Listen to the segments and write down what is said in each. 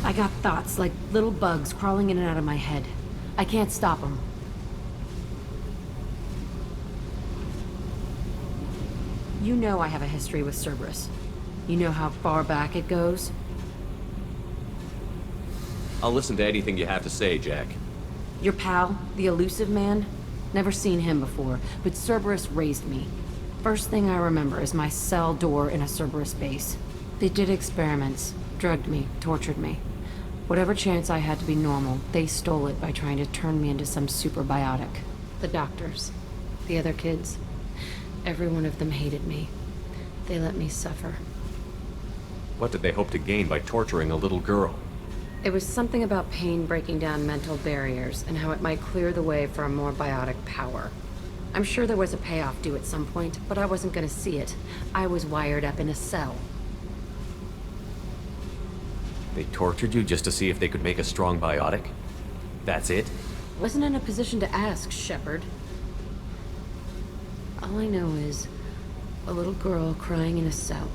I got thoughts like little bugs crawling in and out of my head. I can't stop them. You know I have a history with Cerberus. You know how far back it goes? I'll listen to anything you have to say, Jack. Your pal, the elusive man? Never seen him before, but Cerberus raised me. First thing I remember is my cell door in a Cerberus base. They did experiments, drugged me, tortured me. Whatever chance I had to be normal, they stole it by trying to turn me into some superbiotic. The doctors, the other kids, every one of them hated me. They let me suffer. What did they hope to gain by torturing a little girl? It was something about pain breaking down mental barriers and how it might clear the way for a more biotic power. I'm sure there was a payoff due at some point, but I wasn't gonna see it. I was wired up in a cell. They tortured you just to see if they could make a strong biotic? That's it? Wasn't in a position to ask, Shepard. All I know is a little girl crying in a cell,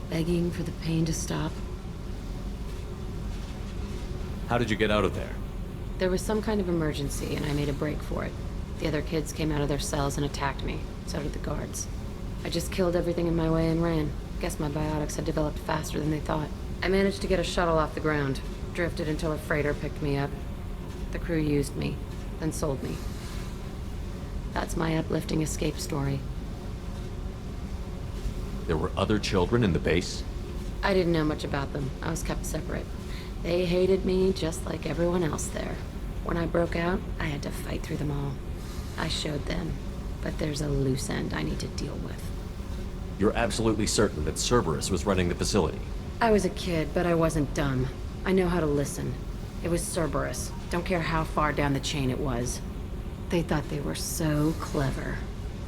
begging for the pain to stop. How did you get out of there? There was some kind of emergency, and I made a break for it. The other kids came out of their cells and attacked me. So did the guards. I just killed everything in my way and ran. Guess my biotics had developed faster than they thought. I managed to get a shuttle off the ground. Drifted until a freighter picked me up. The crew used me, then sold me. That's my uplifting escape story. There were other children in the base? I didn't know much about them. I was kept separate. They hated me just like everyone else there. When I broke out, I had to fight through them all. I showed them, but there's a loose end I need to deal with. You're absolutely certain that Cerberus was running the facility? I was a kid, but I wasn't dumb. I know how to listen. It was Cerberus. Don't care how far down the chain it was. They thought they were so clever.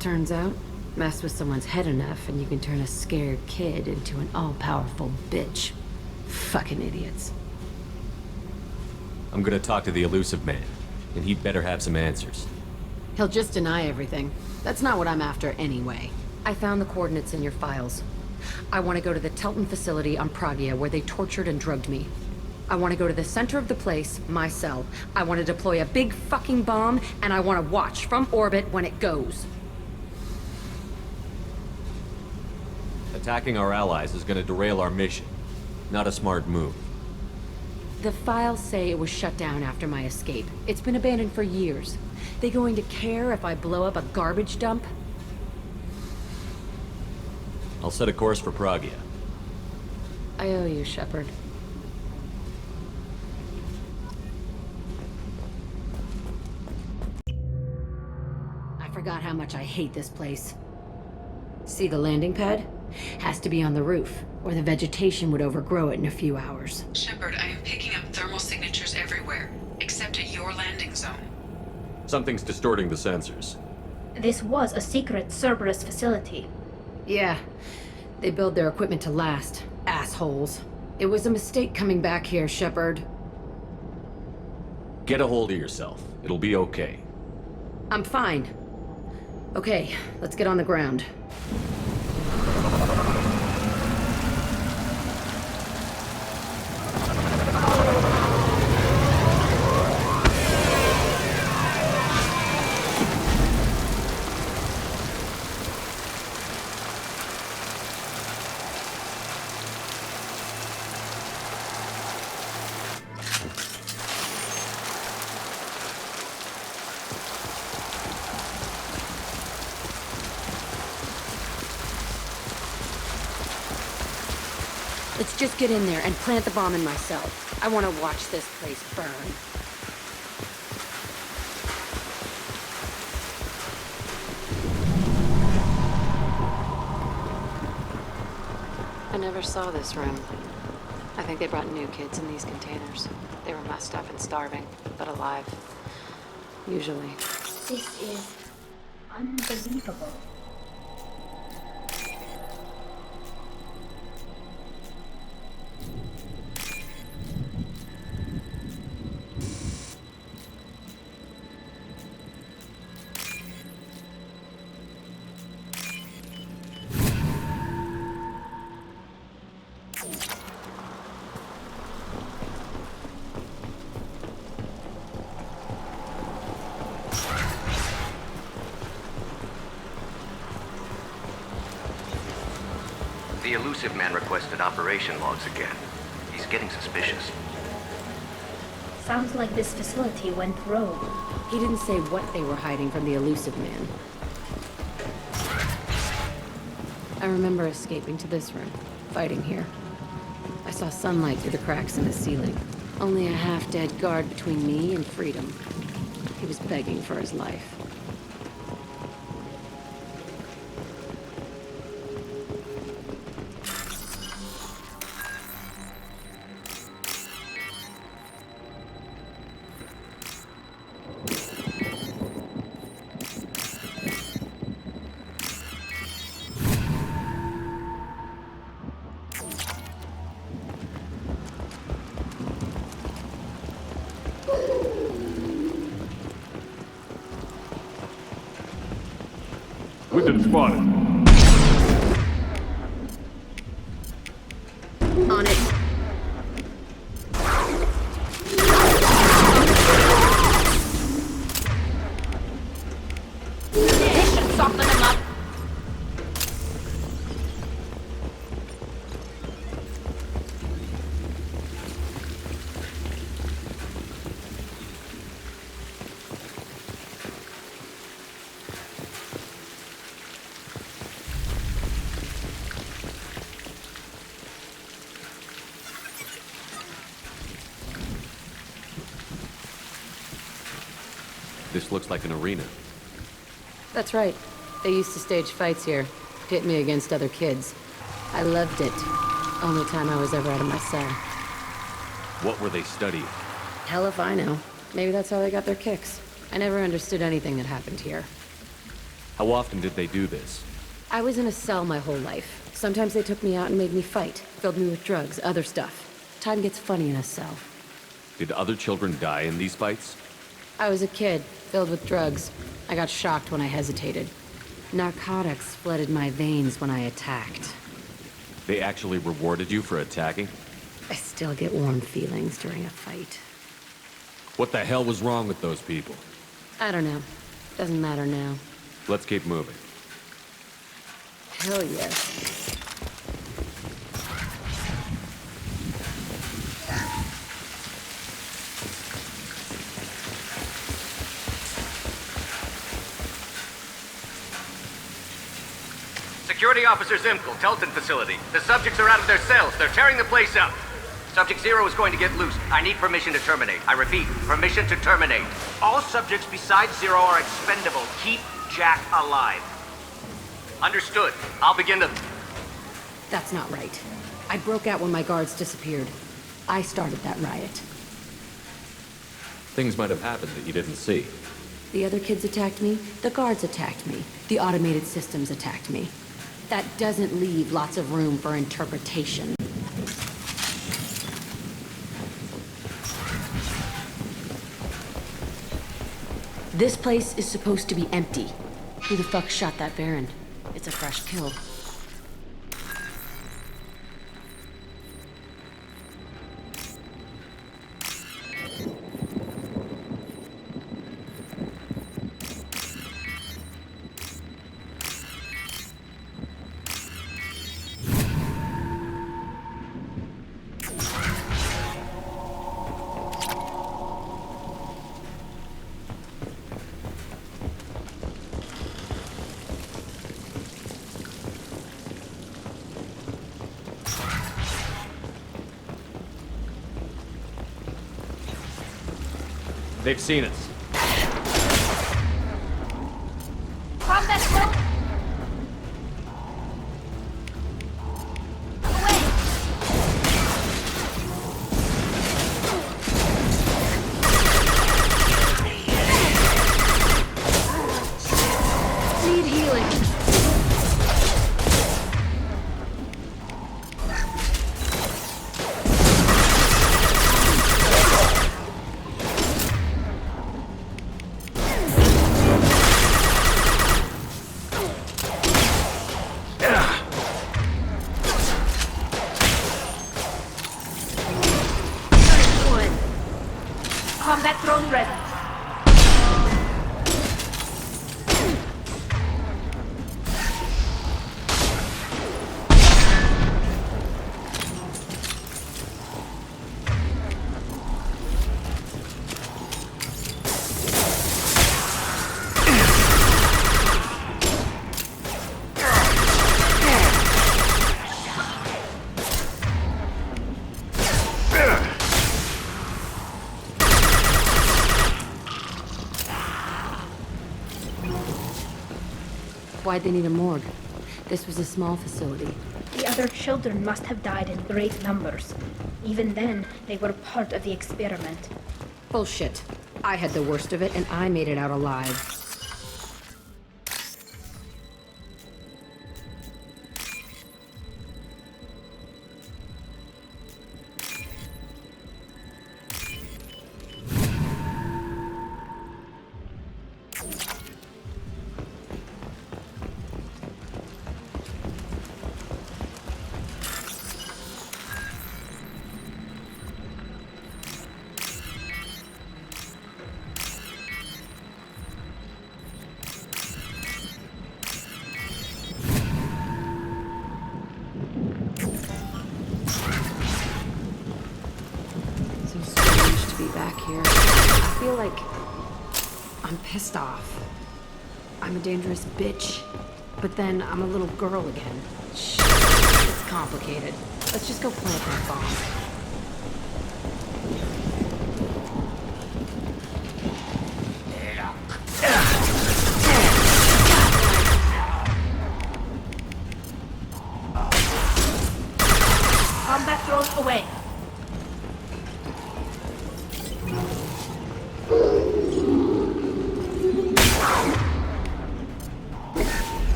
Turns out, mess with someone's head enough and you can turn a scared kid into an all-powerful bitch. Fucking idiots. I'm gonna talk to the elusive man, and he'd better have some answers. He'll just deny everything. That's not what I'm after anyway. I found the coordinates in your files. I want to go to the Telton facility on Pragii where they tortured and drugged me. I want to go to the center of the place, my cell. I want to deploy a big fucking bomb, and I want to watch from orbit when it goes. Attacking our allies is gonna derail our mission. Not a smart move. The files say it was shut down after my escape. It's been abandoned for years. They going to care if I blow up a garbage dump? I'll set a course for Pragii. I owe you, Shepard. I forgot how much I hate this place. See the landing pad? Has to be on the roof, or the vegetation would overgrow it in a few hours. Shepard, I am picking up thermal signatures everywhere, except at your landing zone. Something's distorting the sensors. This was a secret Cerberus facility. Yeah, they build their equipment to last. Assholes. It was a mistake coming back here, Shepard. Get a hold of yourself. It'll be okay. I'm fine. Okay, let's get on the ground. Let's just get in there and plant the bomb in my cell. I want to watch this place burn. I never saw this room. I think they brought new kids in these containers. They were messed up and starving, but alive. Usually. This is unbelievable. elusive man requested operation logs again. He's getting suspicious. Sounds like this facility went rogue. He didn't say what they were hiding from the elusive man. I remember escaping to this room, fighting here. I saw sunlight through the cracks in the ceiling. Only a half-dead guard between me and freedom. He was begging for his life. We've been spotted. On it. This should soften them up. This looks like an arena. That's right. They used to stage fights here, pit me against other kids. I loved it. Only time I was ever out of my cell. What were they studying? Hell if I know. Maybe that's how they got their kicks. I never understood anything that happened here. How often did they do this? I was in a cell my whole life. Sometimes they took me out and made me fight, filled me with drugs, other stuff. Time gets funny in a cell. Did other children die in these fights? I was a kid, filled with drugs. I got shocked when I hesitated. Narcotics flooded my veins when I attacked. They actually rewarded you for attacking? I still get warm feelings during a fight. What the hell was wrong with those people? I don't know. Doesn't matter now. Let's keep moving. Hell yes. Security Officer Zimkel, Telton facility. The subjects are out of their cells. They're tearing the place up. Subject Zero is going to get loose. I need permission to terminate. I repeat, permission to terminate. All subjects besides Zero are expendable. Keep Jack alive. Understood. I'll begin the... That's not right. I broke out when my guards disappeared. I started that riot. Things might have happened that you didn't see. The other kids attacked me, the guards attacked me, the automated systems attacked me. That doesn't leave lots of room for interpretation. This place is supposed to be empty. Who the fuck shot that Baron? It's a fresh kill. They've seen us. Combat rope! Need healing. Combat drone ready. Why'd they need a morgue? This was a small facility. The other children must have died in great numbers. Even then, they were part of the experiment. Bullshit. I had the worst of it, and I made it out alive. Here. I feel like I'm pissed off. I'm a dangerous bitch, but then I'm a little girl again. Shit, it's complicated. Let's just go plant that bomb. Combat drones away.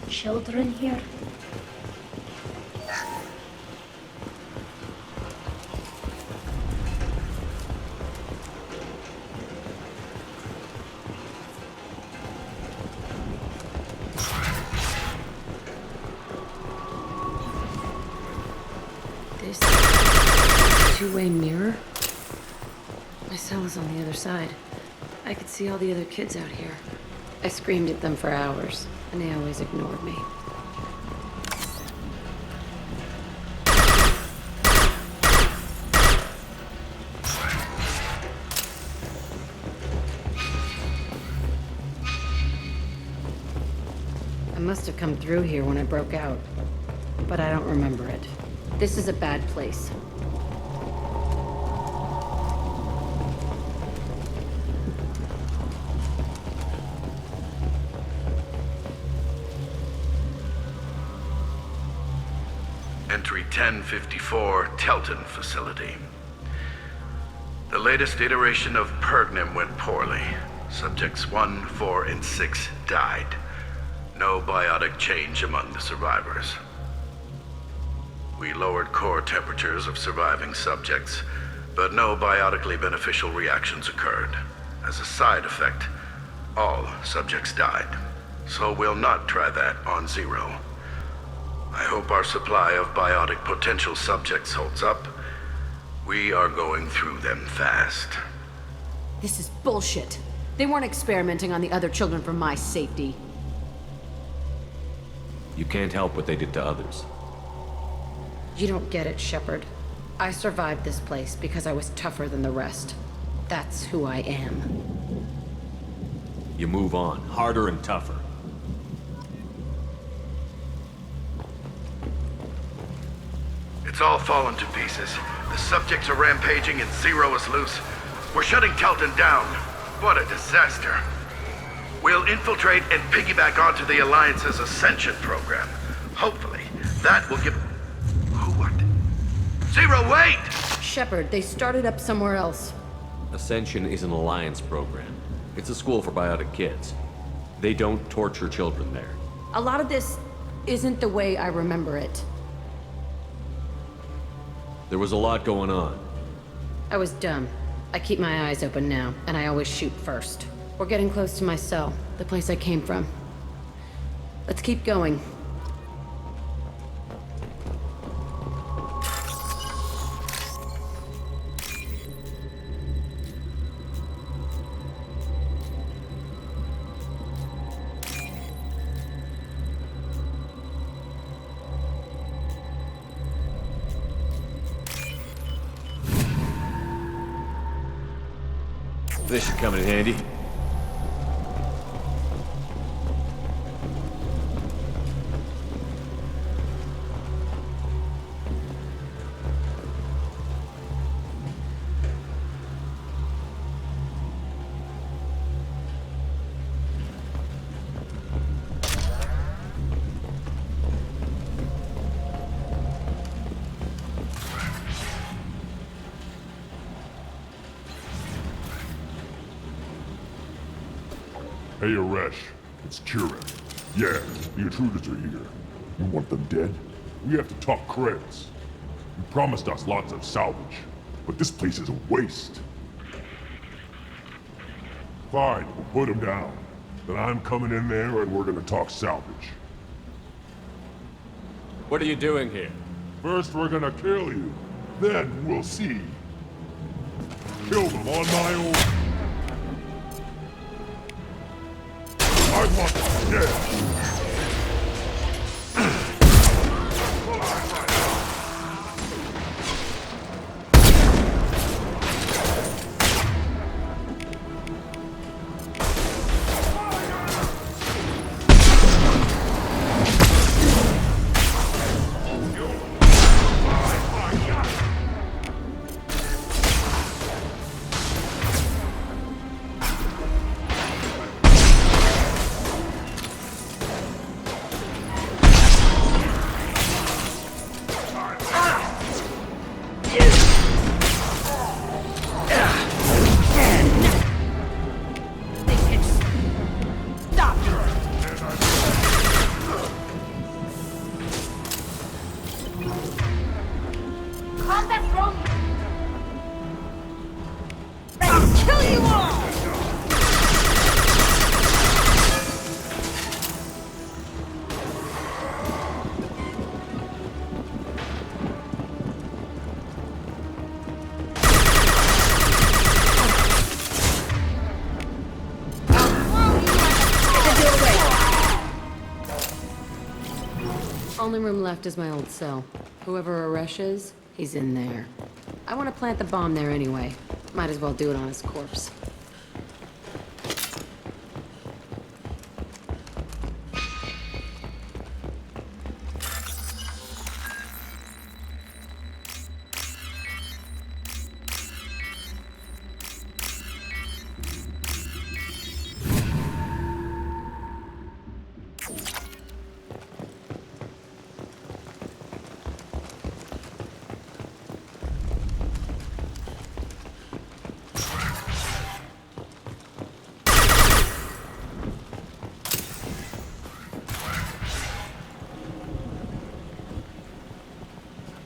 Children here? This two-way mirror? My cell is on the other side. I could see all the other kids out here. I screamed at them for hours, and they always ignored me. I must have come through here when I broke out, but I don't remember it. This is a bad place. Entry 1054, Telton facility. The latest iteration of Pergnim went poorly. Subjects 1, 4, and 6 died. No biotic change among the survivors. We lowered core temperatures of surviving subjects, but no biotically beneficial reactions occurred. As a side effect, all subjects died. So we'll not try that on Zero. I hope our supply of biotic potential subjects holds up. We are going through them fast. This is bullshit. They weren't experimenting on the other children for my safety. You can't help what they did to others. You don't get it, Shepard. I survived this place because I was tougher than the rest. That's who I am. You move on, harder and tougher. It's all fallen to pieces. The subjects are rampaging and Zero is loose. We're shutting Telton down. What a disaster. We'll infiltrate and piggyback onto the Alliance's Ascension program. Hopefully, that will give... Who what? Zero, wait! Shepard, they started up somewhere else. Ascension is an Alliance program. It's a school for biotic kids. They don't torture children there. A lot of this isn't the way I remember it. There was a lot going on. I was dumb. I keep my eyes open now, and I always shoot first. We're getting close to my cell, the place I came from. Let's keep going. This should come in handy. Hey, Aresh. It's Kieran. Yeah, the intruders are here. You want them dead? We have to talk credits. You promised us lots of salvage, but this place is a waste. Fine, we'll put them down. Then I'm coming in there and we're gonna talk salvage. What are you doing here? First we're gonna kill you. Then we'll see. Kill them on my own. I want them dead. Only room left is my old cell. Whoever Aresh is, he's in there. I want to plant the bomb there anyway. Might as well do it on his corpse.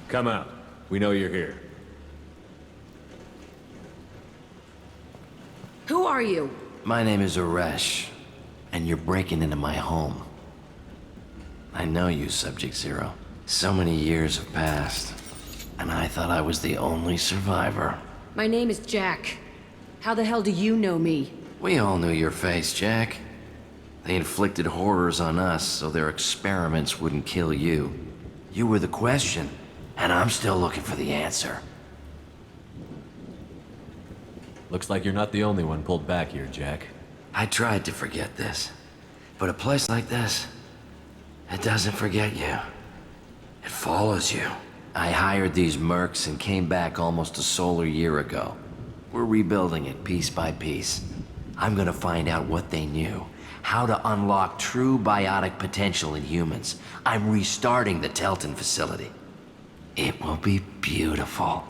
Come out. We know you're here. Who are you? My name is Aresh, and you're breaking into my home. I know you, Subject Zero. So many years have passed, and I thought I was the only survivor. My name is Jack. How the hell do you know me? We all knew your face, Jack. They inflicted horrors on us so their experiments wouldn't kill you. You were the question, and I'm still looking for the answer. Looks like you're not the only one pulled back here, Jack. I tried to forget this, but a place like this, it doesn't forget you. It follows you. I hired these mercs and came back almost a solar year ago. We're rebuilding it piece by piece. I'm gonna find out what they knew, how to unlock true biotic potential in humans. I'm restarting the Telton facility. It will be beautiful.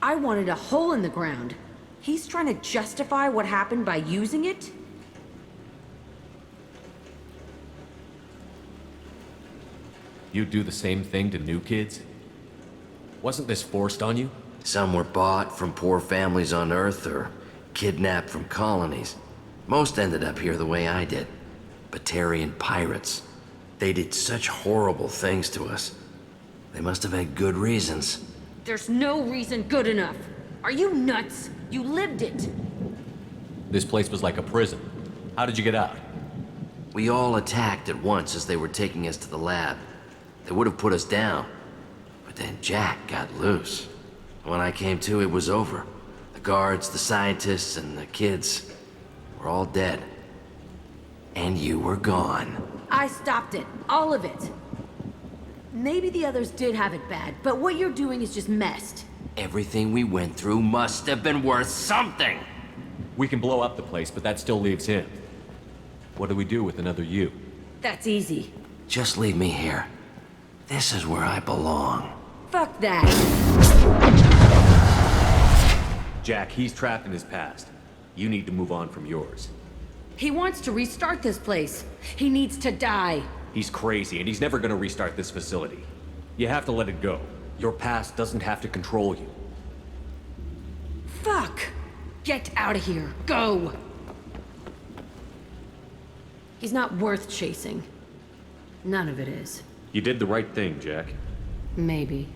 I wanted a hole in the ground. He's trying to justify what happened by using it? You do the same thing to new kids? Wasn't this forced on you? Some were bought from poor families on Earth or kidnapped from colonies. Most ended up here the way I did. Batarian pirates. They did such horrible things to us. They must have had good reasons. There's no reason good enough. Are you nuts? You lived it. This place was like a prison. How did you get out? We all attacked at once as they were taking us to the lab. They would have put us down. But then Jack got loose. When I came to, it was over. The guards, the scientists, and the kids were all dead. And you were gone. I stopped it. All of it. Maybe the others did have it bad, but what you're doing is just messed. Everything we went through must have been worth something! We can blow up the place, but that still leaves him. What do we do with another you? That's easy. Just leave me here. This is where I belong. Fuck that. Jack, he's trapped in his past. You need to move on from yours. He wants to restart this place. He needs to die. He's crazy, and he's never gonna restart this facility. You have to let it go. Your past doesn't have to control you. Fuck! Get out of here. Go! He's not worth chasing. None of it is. You did the right thing, Jack. Maybe.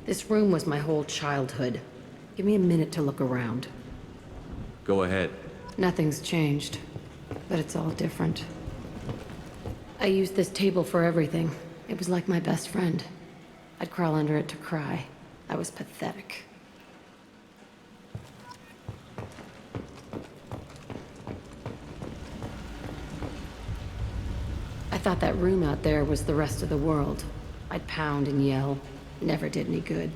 This room was my whole childhood. Give me a minute to look around. Go ahead. Nothing's changed, but it's all different. I used this table for everything. It was like my best friend. I'd crawl under it to cry. I was pathetic. I thought that room out there was the rest of the world. I'd pound and yell. Never did any good.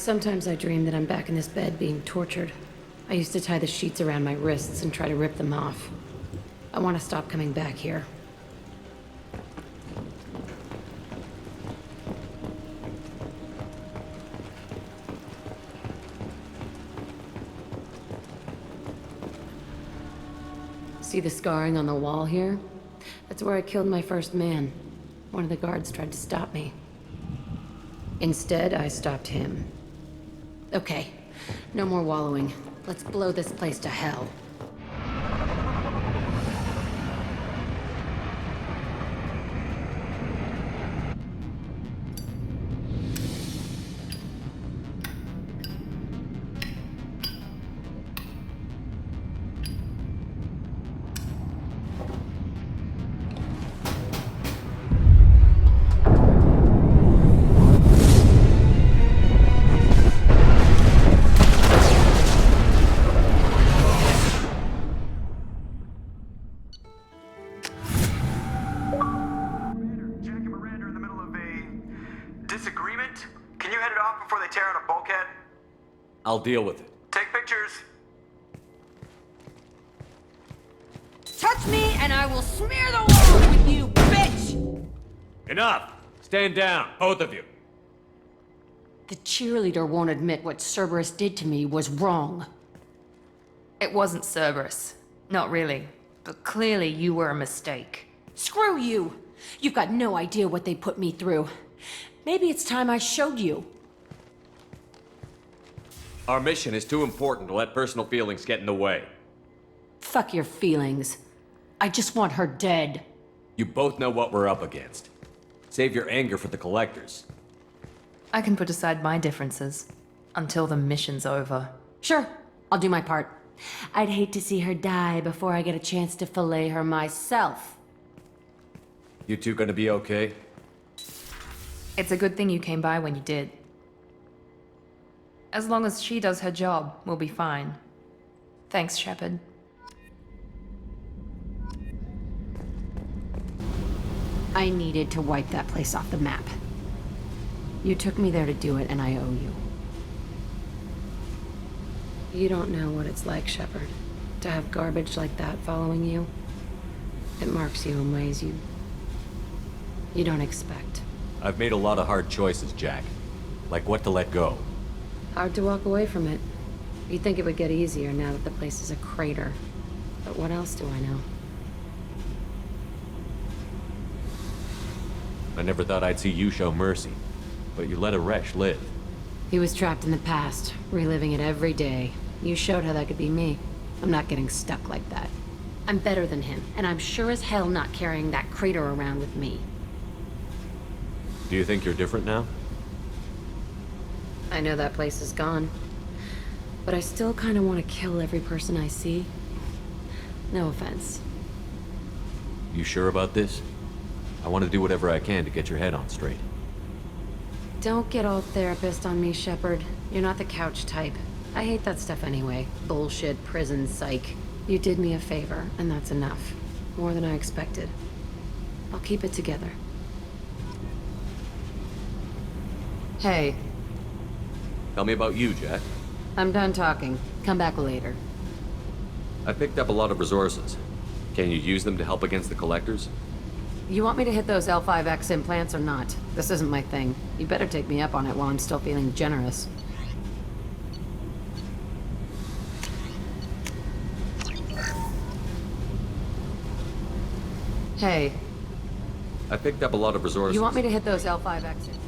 Sometimes I dream that I'm back in this bed being tortured. I used to tie the sheets around my wrists and try to rip them off. I want to stop coming back here. See the scarring on the wall here? That's where I killed my first man. One of the guards tried to stop me. Instead, I stopped him. Okay, no more wallowing. Let's blow this place to hell. I'll deal with it. Take pictures. Touch me and I will smear the walls with you, bitch! Enough! Stand down, both of you. The cheerleader won't admit what Cerberus did to me was wrong. It wasn't Cerberus. Not really. But clearly you were a mistake. Screw you! You've got no idea what they put me through. Maybe it's time I showed you. Our mission is too important to let personal feelings get in the way. Fuck your feelings. I just want her dead. You both know what we're up against. Save your anger for the collectors. I can put aside my differences until the mission's over. Sure, I'll do my part. I'd hate to see her die before I get a chance to fillet her myself. You two gonna be okay? It's a good thing you came by when you did. As long as she does her job, we'll be fine. Thanks, Shepard. I needed to wipe that place off the map. You took me there to do it, and I owe you. You don't know what it's like, Shepard, to have garbage like that following you. It marks you in ways you don't expect. I've made a lot of hard choices, Jack. Like what to let go. Hard to walk away from it. You'd think it would get easier now that the place is a crater. But what else do I know? I never thought I'd see you show mercy. But you let Aresh live. He was trapped in the past, reliving it every day. You showed how that could be me. I'm not getting stuck like that. I'm better than him, and I'm sure as hell not carrying that crater around with me. Do you think you're different now? I know that place is gone. But I still kind of want to kill every person I see. No offense. You sure about this? I want to do whatever I can to get your head on straight. Don't get all therapist on me, Shepard. You're not the couch type. I hate that stuff anyway. Bullshit, prison, psych. You did me a favor, and that's enough. More than I expected. I'll keep it together. Hey, Tell me about you, Jack. I'm done talking. Come back later. I picked up a lot of resources. Can you use them to help against the collectors? You want me to hit those L5X implants or not? This isn't my thing. You better take me up on it while I'm still feeling generous. Hey, I picked up a lot of resources. you want me to hit those L5X implants?